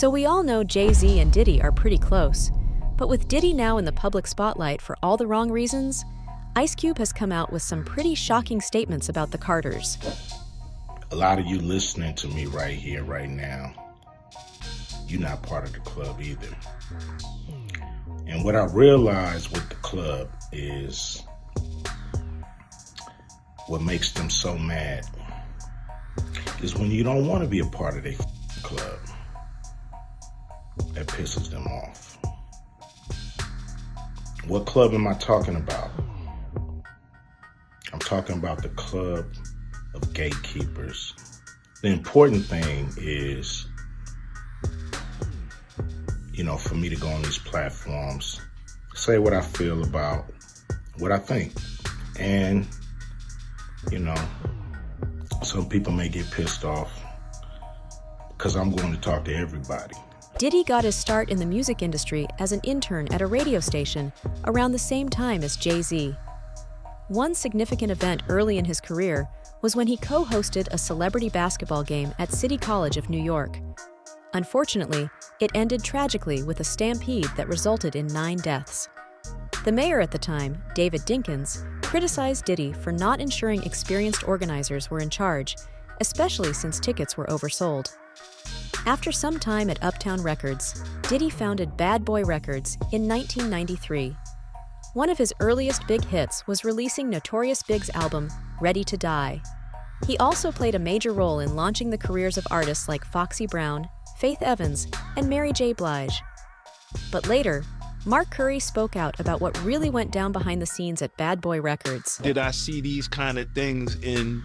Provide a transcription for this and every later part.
So we all know Jay-Z and Diddy are pretty close. But with Diddy now in the public spotlight for all the wrong reasons, Ice Cube has come out with some pretty shocking statements about the Carters. A lot of you listening to me right here, right now, you're not part of the club either. And what I realized with the club is what makes them so mad is when you don't want to be a part of their club. That pisses them off. What club am I talking about? I'm talking about the club of gatekeepers. The important thing is, for me to go on these platforms, say what I feel about what I think. And, some people may get pissed off because I'm going to talk to everybody. Diddy got his start in the music industry as an intern at a radio station around the same time as Jay-Z. One significant event early in his career was when he co-hosted a celebrity basketball game at City College of New York. Unfortunately, it ended tragically with a stampede that resulted in 9 deaths. The mayor at the time, David Dinkins, criticized Diddy for not ensuring experienced organizers were in charge, especially since tickets were oversold. After some time at Uptown Records, Diddy founded Bad Boy Records in 1993. One of his earliest big hits was releasing Notorious Big's album, Ready to Die. He also played a major role in launching the careers of artists like Foxy Brown, Faith Evans, and Mary J. Blige. But later, Mark Curry spoke out about what really went down behind the scenes at Bad Boy Records. Did I see these kind of things in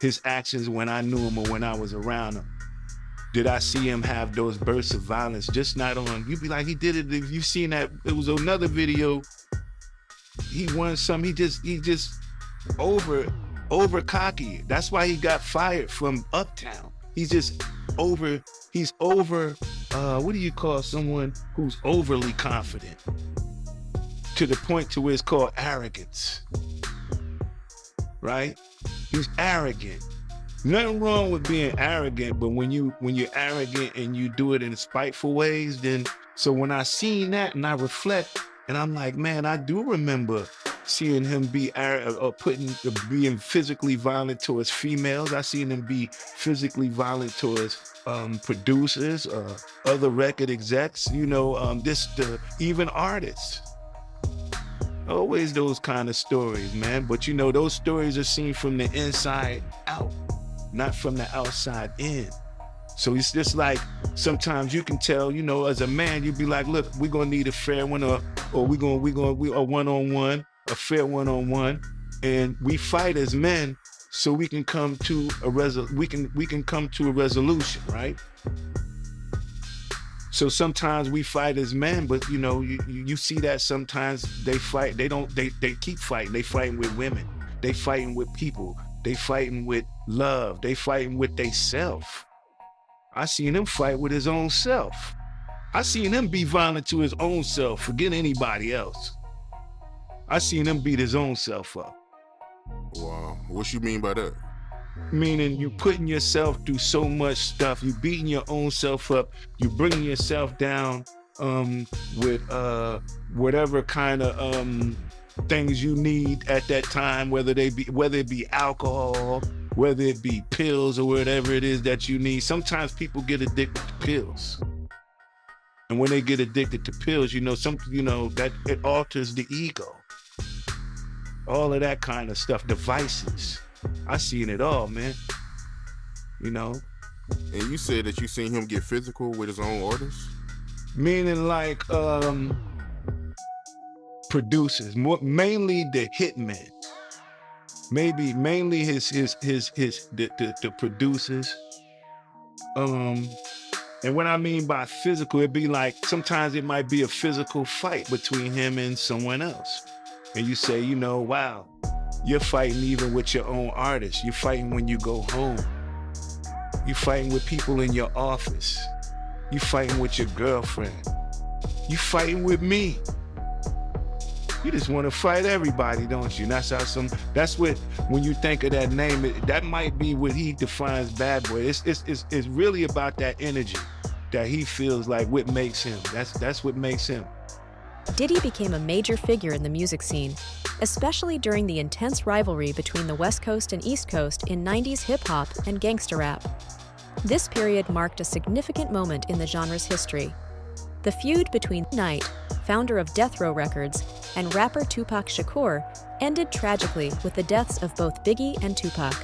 his actions when I knew him or when I was around him? Did I see him have those bursts of violence? Just not on, you'd be like, he did it. If you've seen that, it was another video. He won some, he just over cocky. That's why he got fired from Uptown. He's over, what do you call someone who's overly confident? To the point to where it's called arrogance, right? He's arrogant. Nothing wrong with being arrogant, but when you're arrogant and you do it in spiteful ways, then, so when I seen that and I reflect, and I'm like, man, I do remember seeing him be being physically violent towards females. I seen him be physically violent towards producers, other record execs, even artists. Always those kind of stories, man. But those stories are seen from the inside out, not from the outside in. So it's just like, sometimes you can tell, as a man, you'd be like, look, we're gonna need a fair one, or we a one-on-one, a fair one-on-one, and we fight as men so we can come to a resolution, right? So sometimes we fight as men, but you see that sometimes they fight, they keep fighting. They fighting with women, they fighting with people, they fighting with love, they fighting with they self. I seen him fight with his own self. I seen him be violent to his own self, forget anybody else. I seen him beat his own self up. Wow, what you mean by that? Meaning you putting yourself through so much stuff, you beating your own self up, you bringing yourself down with whatever kind of things you need at that time, whether it be alcohol, whether it be pills or whatever it is that you need. Sometimes people get addicted to pills. And when they get addicted to pills, that it alters the ego. All of that kind of stuff, devices. I seen it all, man. And you said that you seen him get physical with his own artists? Meaning like producers, mainly the hitmen. Mainly the producers. And what I mean by physical, it'd be like, sometimes it might be a physical fight between him and someone else. And you say, wow, you're fighting even with your own artists. You're fighting when you go home. You're fighting with people in your office. You're fighting with your girlfriend. You're fighting with me. You just want to fight everybody, don't you? And that's what, when you think of that name, that might be what he defines Bad Boy. It's really about that energy. that he feels like what makes him. That's what makes him. Diddy became a major figure in the music scene, especially during the intense rivalry between the West Coast and East Coast in 90s hip-hop and gangsta rap. This period marked a significant moment in the genre's history. The feud between Knight, founder of Death Row Records, and rapper Tupac Shakur ended tragically with the deaths of both Biggie and Tupac.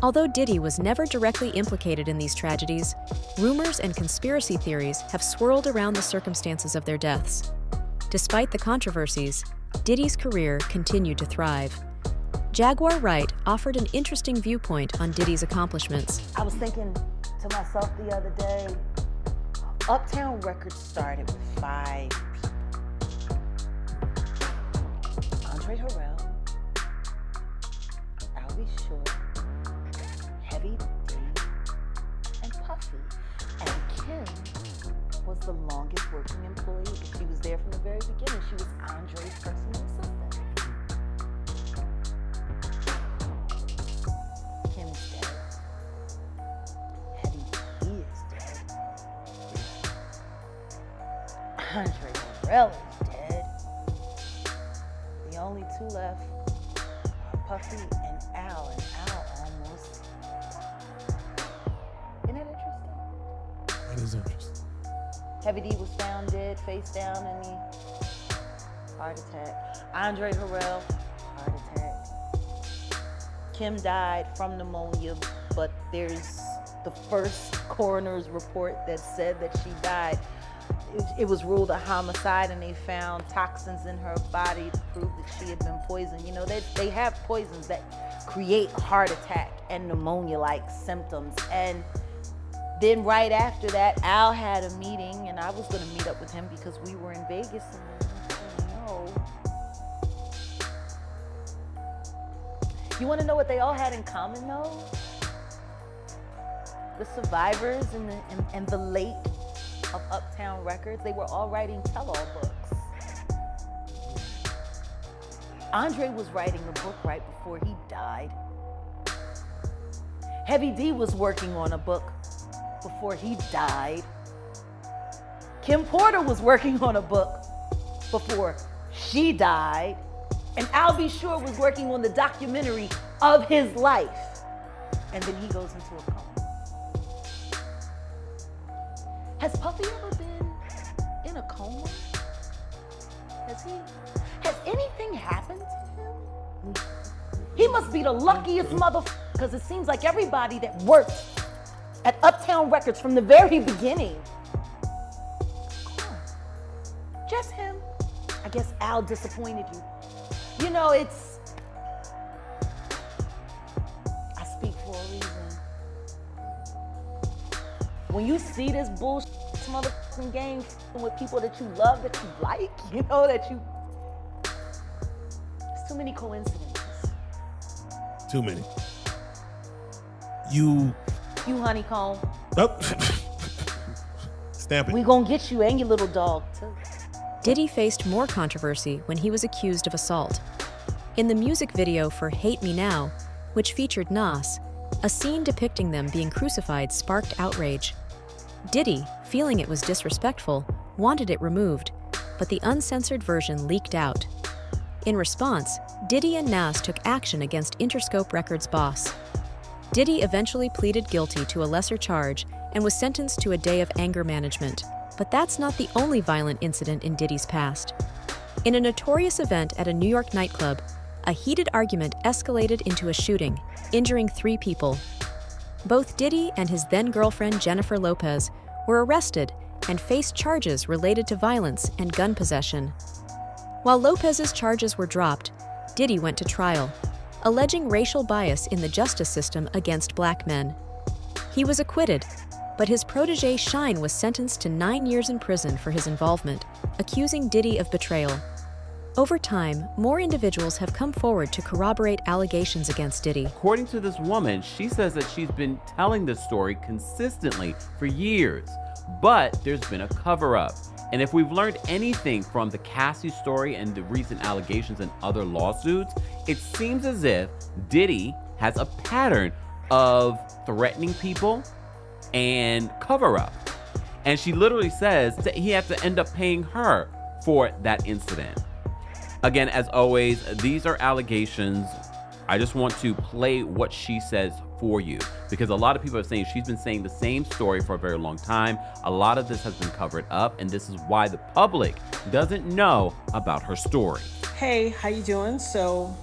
Although Diddy was never directly implicated in these tragedies, rumors and conspiracy theories have swirled around the circumstances of their deaths. Despite the controversies, Diddy's career continued to thrive. Jaguar Wright offered an interesting viewpoint on Diddy's accomplishments. I was thinking to myself the other day, Uptown Records started with 5 people. Andre Harrell, Albie Shore, Heavy D, and Puffy. And Kim was the longest working employee. She was there from the very beginning. She was Andre's personal assistant. Kim's dead. Heavy D is dead. Andre Harrell is dead. The only 2 left are Puffy and Al almost. Isn't that interesting? That is interesting. Heavy D was found dead, face down in the heart attack. Andre Harrell, heart attack. Kim died from pneumonia, but there's the first coroner's report that said that she died. It was ruled a homicide, and they found toxins in her body to prove that she had been poisoned. You know, they have poisons that create heart attack and pneumonia-like symptoms. And then right after that, Al had a meeting, and I was going to meet up with him because we were in Vegas, and I said, no. You want to know what they all had in common, though? The survivors and the late of Uptown Records, they were all writing tell-all books. Andre was writing a book right before he died. Heavy D was working on a book before he died. Kim Porter was working on a book before she died. And Albie Shore was working on the documentary of his life. And then he goes into a coma. Has Puffy ever been in a coma? Has anything happened to him? He must be the luckiest motherfucker, because it seems like everybody that worked at Uptown Records from the very beginning. Come on. Just him. I guess Al disappointed you. You know, I speak for a reason. When you see this bullshit motherfucking game with people that you love, that you like, you know, there's too many coincidences. Too many. You honeycomb. Oh. Stamp it. We gonna get you and your little dog too. Diddy faced more controversy when he was accused of assault. In the music video for Hate Me Now, which featured Nas, a scene depicting them being crucified sparked outrage. Diddy, feeling it was disrespectful, wanted it removed, but the uncensored version leaked out. In response, Diddy and Nas took action against Interscope Records' boss. Diddy eventually pleaded guilty to a lesser charge and was sentenced to a day of anger management. But that's not the only violent incident in Diddy's past. In a notorious event at a New York nightclub, a heated argument escalated into a shooting, injuring 3 people. Both Diddy and his then-girlfriend Jennifer Lopez were arrested and faced charges related to violence and gun possession. While Lopez's charges were dropped, Diddy went to trial, alleging racial bias in the justice system against black men. He was acquitted, but his protege Shine was sentenced to 9 years in prison for his involvement, accusing Diddy of betrayal. Over time, more individuals have come forward to corroborate allegations against Diddy. According to this woman, she says that she's been telling this story consistently for years, but there's been a cover-up. And if we've learned anything from the Cassie story and the recent allegations and other lawsuits, it seems as if Diddy has a pattern of threatening people and cover-up. And she literally says that he had to end up paying her for that incident. Again, as always, these are allegations. I just want to play what she says for you, because a lot of people are saying she's been saying the same story for a very long time. A lot of this has been covered up, and this is why the public doesn't know about her story. Hey, how you doing? So,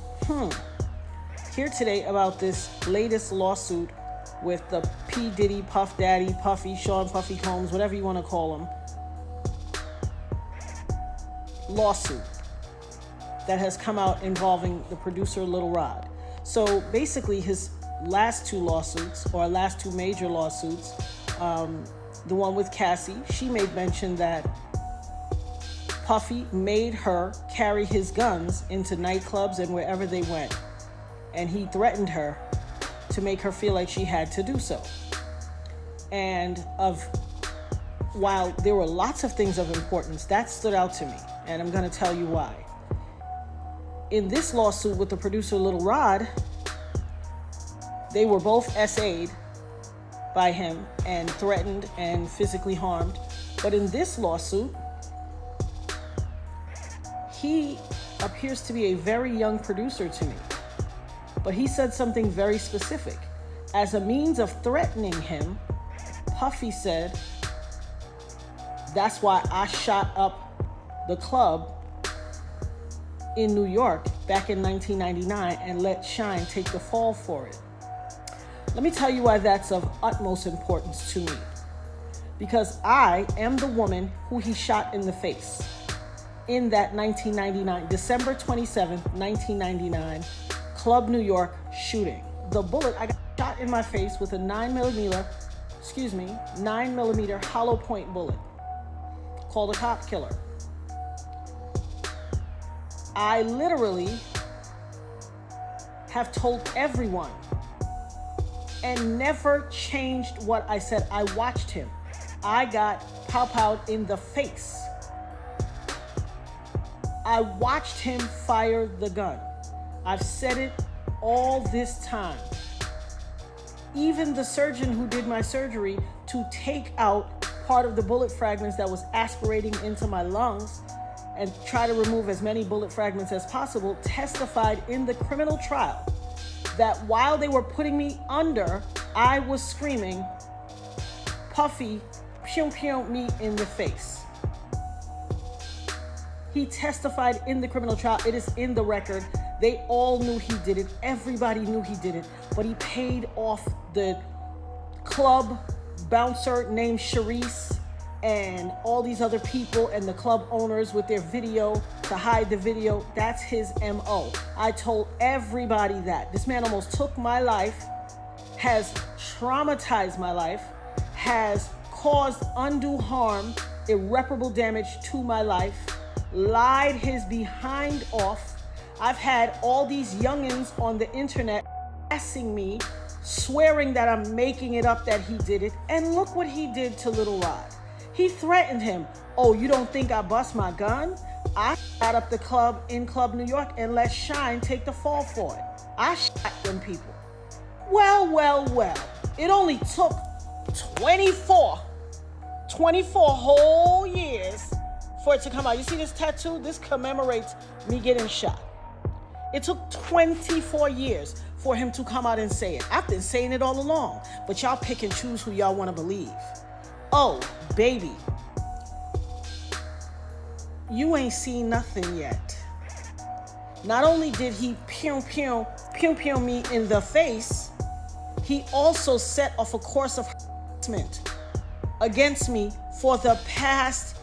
here today about this latest lawsuit with the P. Diddy, Puff Daddy, Puffy, Sean Puffy Combs, whatever you want to call him, lawsuit that has come out involving the producer Lil Rod. So basically his last two lawsuits, or last two major lawsuits, the one with Cassie, she made mention that Puffy made her carry his guns into nightclubs and wherever they went. And he threatened her to make her feel like she had to do so. And while there were lots of things of importance, that stood out to me. And I'm going to tell you why. In this lawsuit with the producer Lil Rod, they were both SA'd by him and threatened and physically harmed. But in this lawsuit, he appears to be a very young producer to me. But he said something very specific. As a means of threatening him, Puffy said, "That's why I shot up the club in New York back in 1999 and let Shine take the fall for it." Let me tell you why that's of utmost importance to me. Because I am the woman who he shot in the face in that 1999, December 27th, 1999, Club New York shooting. The bullet, I got shot in my face with a 9mm hollow point bullet called a cop killer. I literally have told everyone and never changed what I said. I watched him. I got pow-powed in the face. I watched him fire the gun. I've said it all this time. Even the surgeon who did my surgery to take out part of the bullet fragments that was aspirating into my lungs and try to remove as many bullet fragments as possible, testified in the criminal trial that while they were putting me under, I was screaming, "Puffy, pew pew me in the face." He testified in the criminal trial. It is in the record. They all knew he did it. Everybody knew he did it. But he paid off the club bouncer named Sharice and all these other people and the club owners with their video to hide the video. That's his MO. I told everybody that. This man almost took my life, has traumatized my life, has caused undue harm, irreparable damage to my life, lied his behind off. I've had all these youngins on the internet harassing me, swearing that I'm making it up that he did it. And look what he did to Lil Rod. He threatened him. "Oh, you don't think I bust my gun? I shot up the club in Club New York and let Shine take the fall for it. I shot them people." Well. It only took 24 whole years for it to come out. You see this tattoo? This commemorates me getting shot. It took 24 years for him to come out and say it. I've been saying it all along, but y'all pick and choose who y'all want to believe. Oh, baby, you ain't seen nothing yet. Not only did he pew me in the face, he also set off a course of harassment against me for the past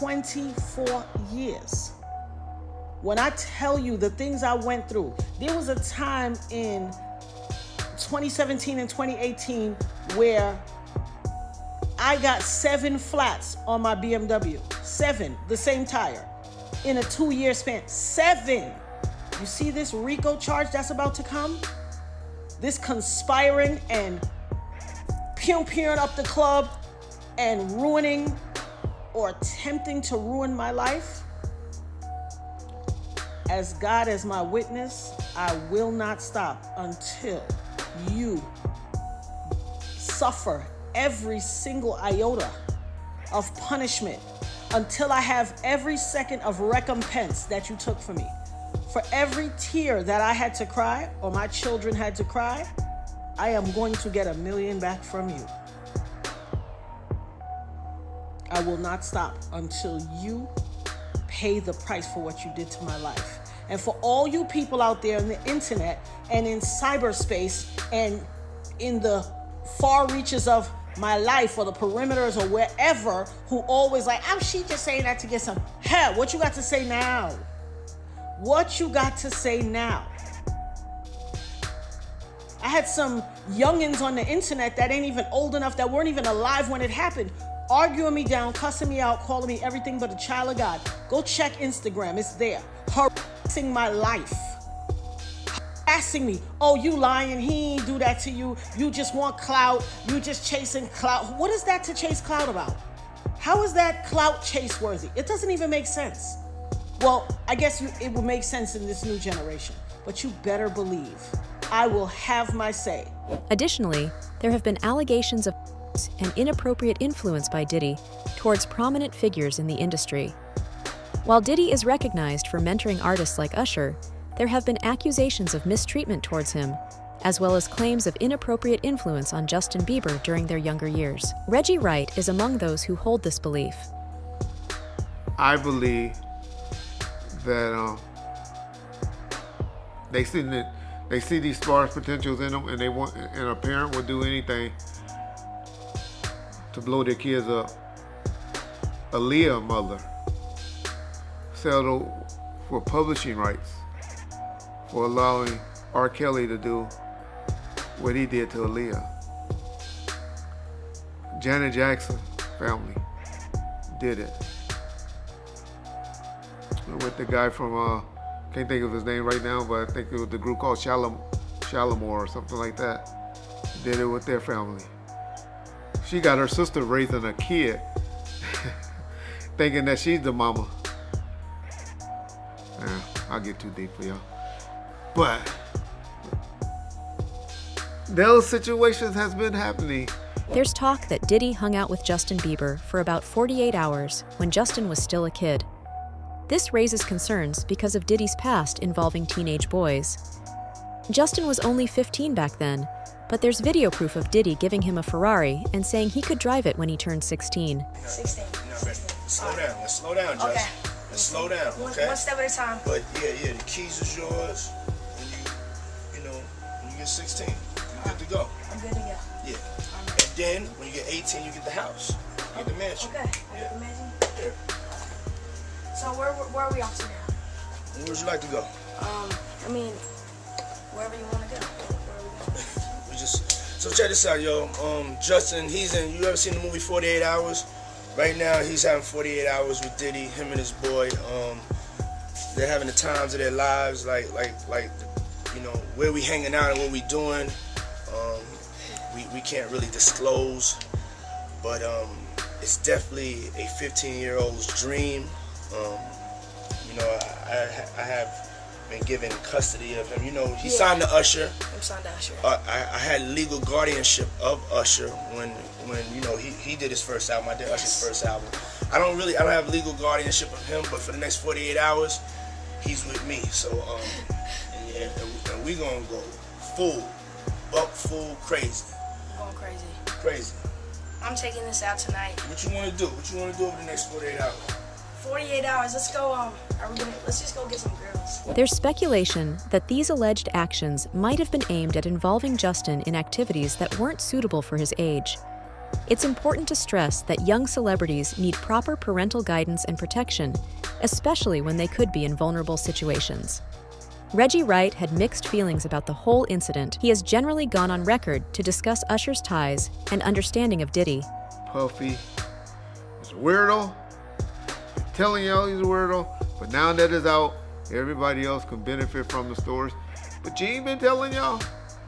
24 years. When I tell you the things I went through, there was a time in 2017 and 2018 where I got 7 flats on my BMW. 7, the same tire, in a 2-year span. 7. You see this RICO charge that's about to come? This conspiring and pew-pewing up the club and ruining or attempting to ruin my life. As God as my witness, I will not stop until you suffer every single iota of punishment until I have every second of recompense that you took from me. For every tear that I had to cry or my children had to cry, I am going to get $1 million back from you. I will not stop until you pay the price for what you did to my life. And for all you people out there on the internet and in cyberspace and in the far reaches of my life or the perimeters or wherever who always like, oh, she just saying that to get some. Hell, what you got to say now? What you got to say now? I had some youngins on the internet that ain't even old enough, that weren't even alive when it happened, arguing me down, cussing me out, calling me everything but a child of God. Go check Instagram, it's there. Harassing my life. Harassing me. Oh, you lying, he ain't do that to you. You just want clout. You just chasing clout. What is that to chase clout about? How is that clout chase worthy? It doesn't even make sense. Well, I guess it would make sense in this new generation, but you better believe I will have my say. Additionally, there have been allegations of and inappropriate influence by Diddy towards prominent figures in the industry. While Diddy is recognized for mentoring artists like Usher, there have been accusations of mistreatment towards him, as well as claims of inappropriate influence on Justin Bieber during their younger years. Reggie Wright is among those who hold this belief. I believe that they see these sparse potentials in them, and and a parent would do anything to blow their kids up. Aaliyah mother settled for publishing rights for allowing R. Kelly to do what he did to Aaliyah. Janet Jackson family did it with the guy from can't think of his name right now, but I think it was the group called Shalamore or something like that. Did it with their family. She got her sister raising a kid thinking that she's the mama. I'll get too deep for y'all. But those situations has been happening. There's talk that Diddy hung out with Justin Bieber for about 48 hours when Justin was still a kid. This raises concerns because of Diddy's past involving teenage boys. Justin was only 15 back then, but there's video proof of Diddy giving him a Ferrari and saying he could drive it when he turned 16. 16. Slow down. Let's slow down, Jess. Okay. Let's slow down, okay? One step at a time. But yeah, the keys is yours. When you get 16, you're good to go. I'm good to go. Yeah. And then when you get 18, you get the house. You get the mansion. Okay. Yeah. The mansion? Yeah. So where are we off to now? Where would you like to go? I mean, wherever you want to go. So check this out, yo. Justin, you ever seen the movie 48 Hours? Right now, he's having 48 hours with Diddy, him and his boy. They're having the times of their lives, like, where we hanging out and what we doing. We can't really disclose, but it's definitely a 15-year-old's dream. I have been given custody of him. He signed to Usher. I'm signed to Usher. I had legal guardianship of Usher when he did his first album. I did Usher's first album. I don't have legal guardianship of him, but for the next 48 hours, he's with me. So and we gonna go full crazy. I'm going crazy. Crazy. I'm taking this out tonight. What you wanna do? What you wanna do over the next 48 hours? 48 hours. Let's go. Let's just go get some girls. There's speculation that these alleged actions might have been aimed at involving Justin in activities that weren't suitable for his age. It's important to stress that young celebrities need proper parental guidance and protection, especially when they could be in vulnerable situations. Reggie Wright had mixed feelings about the whole incident. He has generally gone on record to discuss Usher's ties and understanding of Diddy. Puffy is a weirdo. Telling y'all he's a weirdo, but now that it's out, everybody else can benefit from the stories. But G ain't been telling y'all.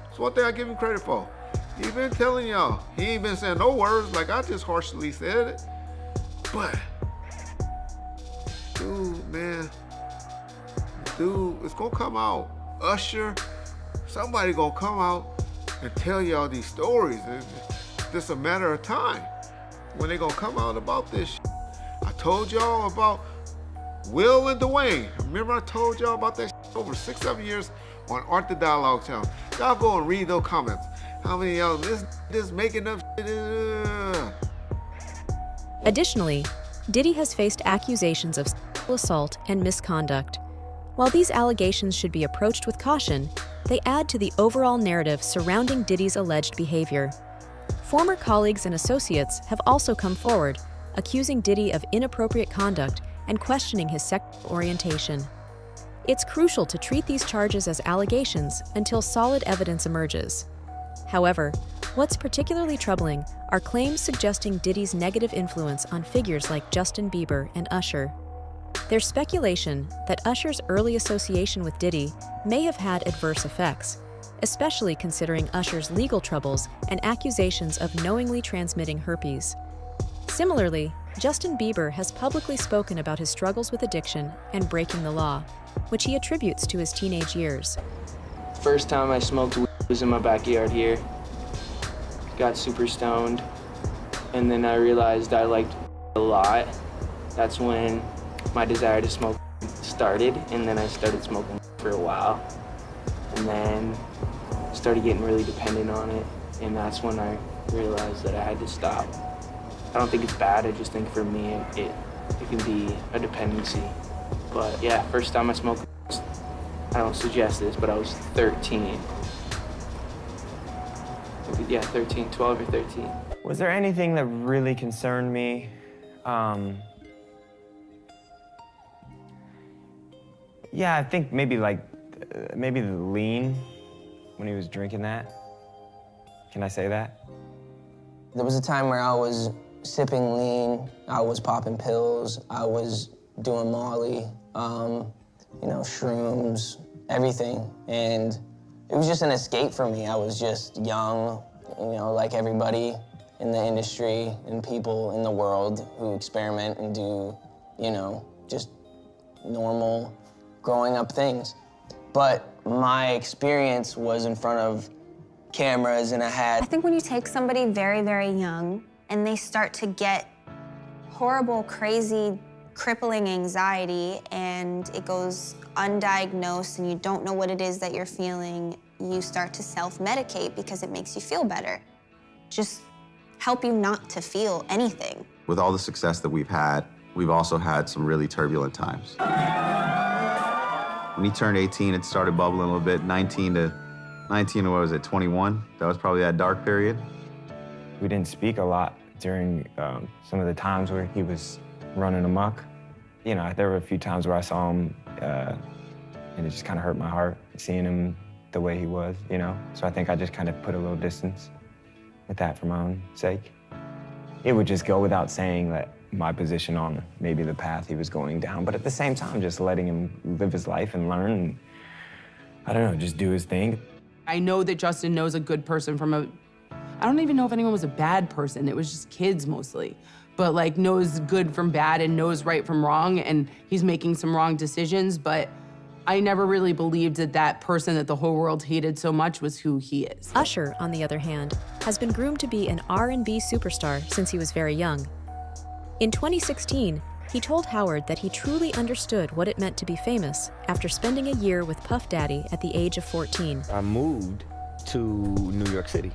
That's one thing I give him credit for. He been telling y'all. He ain't been saying no words like I just harshly said it. But, dude, it's gonna come out. Usher, somebody gonna come out and tell y'all these stories. It's just a matter of time. when they gonna come out about this shit. I told y'all about Will and Dwayne. Remember I told y'all about that shit over 6-7 years on Art the Dialogue channel. Y'all go and read those comments. How many of y'all this making up shit? Additionally, Diddy has faced accusations of sexual assault and misconduct. While these allegations should be approached with caution, they add to the overall narrative surrounding Diddy's alleged behavior. Former colleagues and associates have also come forward, accusing Diddy of inappropriate conduct and questioning his sexual orientation. It's crucial to treat these charges as allegations until solid evidence emerges. However, what's particularly troubling are claims suggesting Diddy's negative influence on figures like Justin Bieber and Usher. There's speculation that Usher's early association with Diddy may have had adverse effects, especially considering Usher's legal troubles and accusations of knowingly transmitting herpes. Similarly, Justin Bieber has publicly spoken about his struggles with addiction and breaking the law, which he attributes to his teenage years. First time I smoked weed was in my backyard here. Got super stoned, and then I realized I liked a lot. That's when my desire to smoke started, and then I started smoking for a while, and then started getting really dependent on it, and that's when I realized that I had to stop. I don't think it's bad, I just think for me it can be a dependency. But yeah, first time I smoked, I don't suggest this, but I was 13. Yeah, 13, 12 or 13. Was there anything that really concerned me? Yeah, I think maybe maybe the lean when he was drinking that. Can I say that? There was a time where I was sipping lean, I was popping pills, I was doing Molly, shrooms, everything. And it was just an escape for me. I was just young, like everybody in the industry and people in the world who experiment and do, just normal growing up things. But my experience was in front of cameras, and I think when you take somebody very, very young and they start to get horrible, crazy, crippling anxiety and it goes undiagnosed and you don't know what it is that you're feeling, you start to self-medicate because it makes you feel better. Just help you not to feel anything. With all the success that we've had, we've also had some really turbulent times. When he turned 18, it started bubbling a little bit. 19 to, what was it, 21? That was probably that dark period. We didn't speak a lot during some of the times where he was running amok. There were a few times where I saw him and it just kind of hurt my heart seeing him the way he was, So I think I just kind of put a little distance with that for my own sake. It would just go without saying that my position on maybe the path he was going down, but at the same time, just letting him live his life and learn and, I don't know, just do his thing. I know that Justin knows a good person from I don't even know if anyone was a bad person. It was just kids mostly. But knows good from bad and knows right from wrong, and he's making some wrong decisions, but I never really believed that person that the whole world hated so much was who he is. Usher, on the other hand, has been groomed to be an R&B superstar since he was very young. In 2016, he told Howard that he truly understood what it meant to be famous after spending a year with Puff Daddy at the age of 14. I moved to New York City,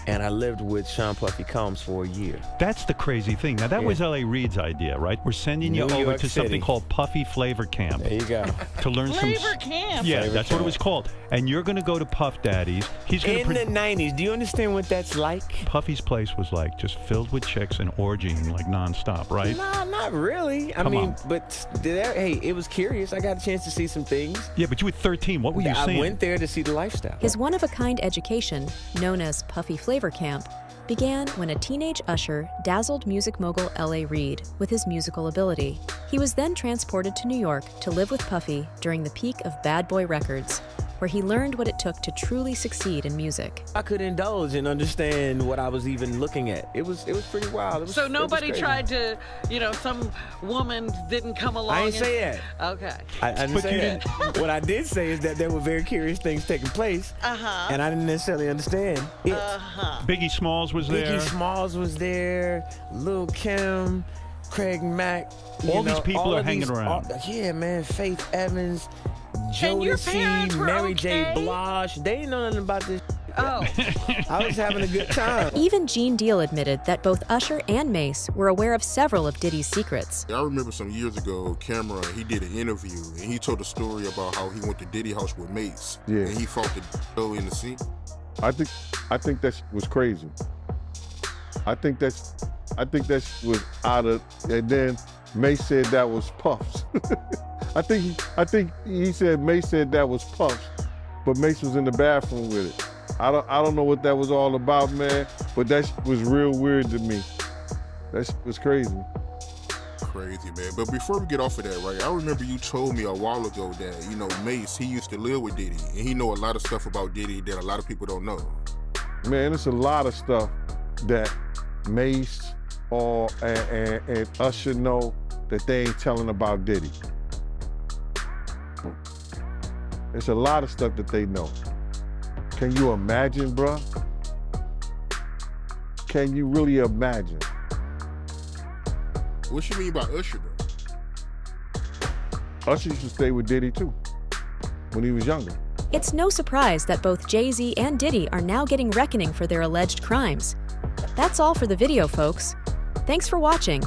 and I lived with Sean Puffy Combs for a year. That's the crazy thing. Now, that was L.A. Reid's idea, right? We're sending you over to something called Puffy Flavor Camp. There you go. To learn Flavor Camp? Yeah, Flavor that's Camp. what it was called. And you're going to go to Puff Daddy's. He's going In the 90s, do you understand what that's like? Puffy's place was just filled with chicks and orgying nonstop, right? Nah, not really. I mean, but hey, it was curious. I got a chance to see some things. Yeah, but you were 13. What were you seeing? I went there to see the lifestyle. His one-of-a-kind education, known as Puffy Flavor Camp, began when a teenage Usher dazzled music mogul L.A. Reid with his musical ability. He was then transported to New York to live with Puffy during the peak of Bad Boy Records, where he learned what it took to truly succeed in music. I could indulge and understand what I was even looking at. It was pretty wild. So nobody tried to, some woman didn't come along. I ain't say that. Okay. I didn't say that. What I did say is that there were very curious things taking place, and I didn't necessarily understand it. Biggie Smalls was there. Biggie Smalls was there. Lil' Kim, Craig Mack. All these people are hanging around. Yeah, man. Faith Evans, And your Jodeci, parents were Mary J. okay? Blige. They didn't know nothing about this. Oh. I was having a good time. Even Gene Deal admitted that both Usher and Mace were aware of several of Diddy's secrets. I remember some years ago, Cameron, he did an interview, and he told a story about how he went to Diddy house with Mace, and he fought the in the scene. I think that was crazy. I think that was out of, and then Mace said that was Puffs. I think he said Mace said that was Puffs, but Mace was in the bathroom with it. I don't know what that was all about, man, but that was real weird to me. That was crazy. Crazy, man. But before we get off of that, right, I remember you told me a while ago that, Mace, he used to live with Diddy, and he know a lot of stuff about Diddy that a lot of people don't know. Man, it's a lot of stuff that Mace and Usher know that they ain't telling about Diddy. It's a lot of stuff that they know. Can you imagine, bruh? Can you really imagine? What you mean by Usher, though? Usher used to stay with Diddy, too, when he was younger. It's no surprise that both Jay-Z and Diddy are now getting reckoning for their alleged crimes. That's all for the video, folks. Thanks for watching.